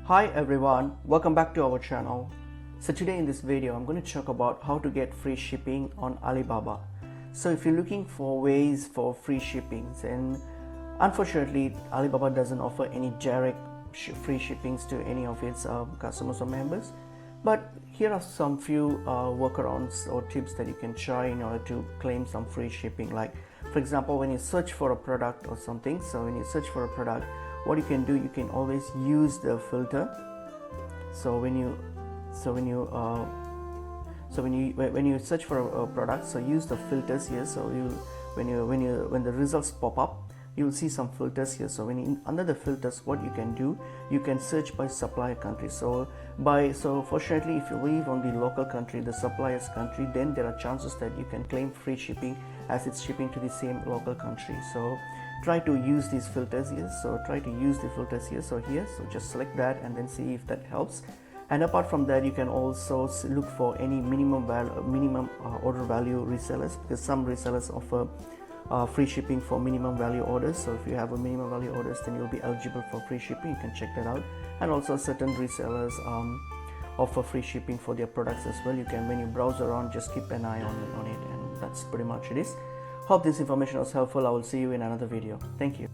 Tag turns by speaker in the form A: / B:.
A: Hi everyone, welcome back to our channel. So today in this video I'm going to talk about how to get free shipping on Alibaba. So if you're looking for ways for free shipping, then unfortunately Alibaba doesn't offer any direct free shippings to any of its customers or members. But here are some few workarounds or tips that you can try in order to claim some free shipping. Like for example, when you search for a product or something, so when you search for a product, what you can do, you can always use the filter. So when you search for a product, so use the filters here. So when the results pop up, you will see some filters here. So under the filters, what you can do, you can search by supplier country. So fortunately, if you live on the local country, the supplier's country, then there are chances that you can claim free shipping as it's shipping to the same local country. So try to use these filters here. So just select that and then see if that helps. And apart from that, you can also look for any minimum order value resellers, because some resellers offer free shipping for minimum value orders. So if you have a minimum value orders, then you'll be eligible for free shipping. You can check that out. And also certain resellers offer free shipping for their products as well. You can, when you browse around, just keep an eye on it, and that's pretty much it is. Hope this information was helpful. I will see you in another video. Thank you.